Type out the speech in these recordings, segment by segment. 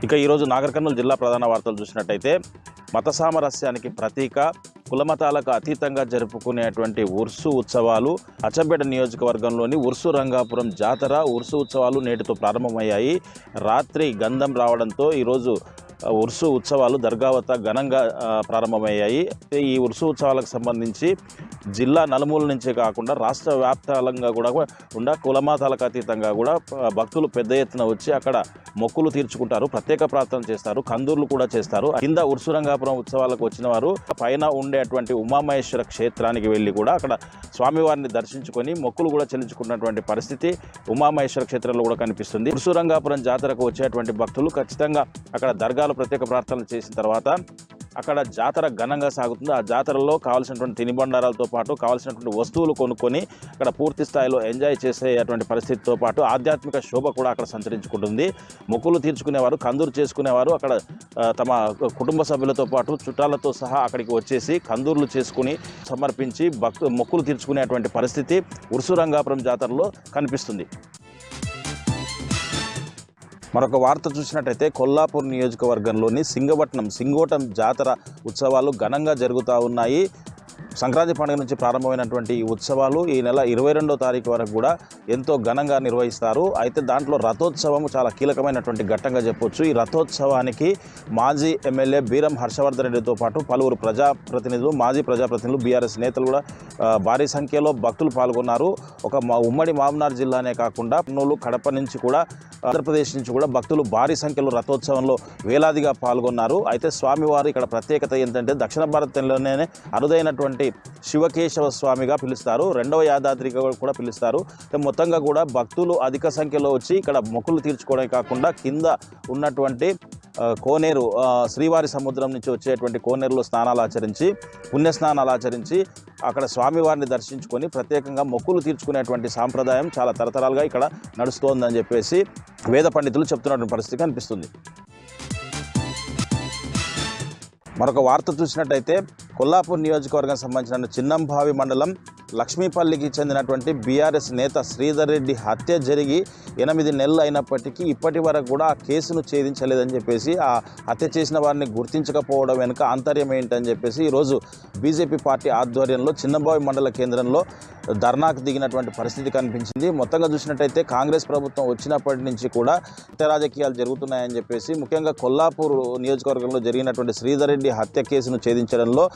ఇక ఈరోజు నాగర్ కర్నూలు జిల్లా ప్రధాన వార్తలు చూసినట్టయితే మత సామరస్యానికి ప్రతీక, కులమతాలకు అతీతంగా జరుపుకునేటువంటి ఉర్సు ఉత్సవాలు అచ్చంపేట నియోజకవర్గంలోని ఉర్సు రంగాపురం జాతర ఉర్సు ఉత్సవాలు నేటితో ప్రారంభమయ్యాయి. రాత్రి గంధం రావడంతో ఈరోజు ఉర్సు ఉత్సవాలు దర్గా వద్ద ఘనంగా ప్రారంభమయ్యాయి. ఈ ఉర్సు ఉత్సవాలకు సంబంధించి జిల్లా నలుమూల నుంచే కాకుండా రాష్ట్ర వ్యాప్తంగా కూడా కులమతాలకు అతీతంగా కూడా భక్తులు పెద్ద ఎత్తున వచ్చి అక్కడ మొక్కులు తీర్చుకుంటారు, ప్రత్యేక ప్రార్థనలు చేస్తారు, కందూర్లు కూడా చేస్తారు. కింద ఉర్సు రంగాపురం ఉత్సవాలకు వచ్చిన వారు పైన ఉండేటువంటి ఉమామహేశ్వర క్షేత్రానికి వెళ్ళి కూడా అక్కడ స్వామివారిని దర్శించుకొని మొక్కులు కూడా చెల్లించుకున్నటువంటి పరిస్థితి ఉమామహేశ్వర క్షేత్రంలో కూడా కనిపిస్తుంది. ఉర్సు రంగాపురం జాతరకు వచ్చేటువంటి భక్తులు ఖచ్చితంగా అక్కడ దర్గాలో ప్రత్యేక ప్రార్థనలు చేసిన తర్వాత అక్కడ జాతర ఘనంగా సాగుతుంది. ఆ జాతరలో కావాల్సినటువంటి తినుబండారాలతో పాటు కావాల్సినటువంటి వస్తువులు కొనుక్కొని అక్కడ పూర్తి స్థాయిలో ఎంజాయ్ చేసేటువంటి పరిస్థితితో పాటు ఆధ్యాత్మిక శోభ కూడా అక్కడ సంతరించుకుంటుంది. మొక్కులు తీర్చుకునేవారు, కందూరు చేసుకునేవారు అక్కడ తమ కుటుంబ సభ్యులతో పాటు చుట్టాలతో సహా అక్కడికి వచ్చేసి కందూర్లు చేసుకుని సమర్పించి మొక్కులు తీర్చుకునేటువంటి పరిస్థితి ఉర్సు రంగాపురం జాతరలో కనిపిస్తుంది. మరొక వార్త చూసినట్టయితే కొల్లాపూర్ నియోజకవర్గంలోని సింగోటం జాతర ఉత్సవాలు ఘనంగా జరుగుతూ ఉన్నాయి. సంక్రాంతి పండుగ నుంచి ప్రారంభమైనటువంటి ఈ ఉత్సవాలు ఈ నెల 22వ తారీఖు వరకు కూడా ఎంతో ఘనంగా నిర్వహిస్తారు. అయితే దాంట్లో రథోత్సవం చాలా కీలకమైనటువంటి ఘట్టంగా చెప్పొచ్చు. ఈ రథోత్సవానికి మాజీ ఎమ్మెల్యే బీరం హర్షవర్ధన్ రెడ్డితో పాటు పలువురు మాజీ ప్రజాప్రతినిధులు, బీఆర్ఎస్ నేతలు కూడా భారీ సంఖ్యలో భక్తులు పాల్గొన్నారు. ఒక ఉమ్మడి మామనార్ జిల్లానే కాకుండా కర్నూలు, కడప నుంచి కూడా ఆంధ్రప్రదేశ్ నుంచి కూడా భక్తులు భారీ సంఖ్యలో రథోత్సవంలో వేలాదిగా పాల్గొన్నారు. అయితే స్వామివారు ఇక్కడ ప్రత్యేకత ఏంటంటే దక్షిణ భారతంలోనే అరుదైనటువంటి శివకేశవ స్వామిగా పిలుస్తారు, రెండవ యాదాద్రిగా కూడా పిలుస్తారు. మొత్తంగా కూడా భక్తులు అధిక సంఖ్యలో వచ్చి ఇక్కడ మొక్కులు తీర్చుకోవడమే కాకుండా కింద ఉన్నటువంటి కోనేరు శ్రీవారి సముద్రం నుంచి వచ్చేటువంటి కోనేరులో పుణ్యస్నానాలు ఆచరించి అక్కడ స్వామివారిని దర్శించుకొని ప్రత్యేకంగా మొక్కులు తీర్చుకునేటువంటి సాంప్రదాయం చాలా తరతరాలుగా ఇక్కడ నడుస్తోందని చెప్పేసి వేద పండితులు చెప్తున్నటువంటి పరిస్థితి కనిపిస్తుంది. మరొక వార్త చూసినట్టయితే కొల్లాపూర్ నియోజకవర్గం సంబంధించిన చిన్నంభావి మండలం లక్ష్మీపల్లికి చెందినటువంటి బీఆర్ఎస్ నేత శ్రీధర్ రెడ్డి హత్య జరిగి 8 నెలలు అయినప్పటికీ ఇప్పటి వరకు కూడా ఆ కేసును ఛేదించలేదని చెప్పేసి, ఆ హత్య చేసిన వారిని గుర్తించకపోవడం వెనుక ఆంతర్యం ఏంటని చెప్పేసి ఈరోజు బీజేపీ పార్టీ ఆధ్వర్యంలో చిన్నంభావి మండల కేంద్రంలో ధర్నాకు దిగినటువంటి పరిస్థితి కనిపించింది. మొత్తంగా చూసినట్టయితే కాంగ్రెస్ ప్రభుత్వం వచ్చినప్పటి నుంచి కూడా రాజకీయాలు జరుగుతున్నాయని చెప్పేసి ముఖ్యంగా కొల్లాపూర్ నియోజకవర్గంలో జరిగినటువంటి శ్రీధర్ రెడ్డి హత్య కేసును ఛేదించడంలో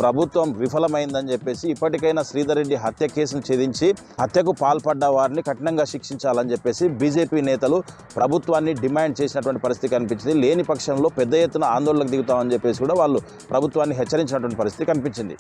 ప్రభుత్వం విఫలమైందని చెప్పేసి ఇప్పటికైనా శ్రీధర్ రెడ్డి హత్య కేసును ఛేదించి హత్యకు పాల్పడ్డ వారిని కఠినంగా శిక్షించాలని చెప్పేసి బీజేపీ నేతలు ప్రభుత్వాన్ని డిమాండ్ చేసినటువంటి పరిస్థితి కనిపించింది. లేని పక్షంలో పెద్ద ఎత్తున ఆందోళనకు దిగుతామని చెప్పేసి కూడా వాళ్ళు ప్రభుత్వాన్ని హెచ్చరించినటువంటి పరిస్థితి కనిపించింది.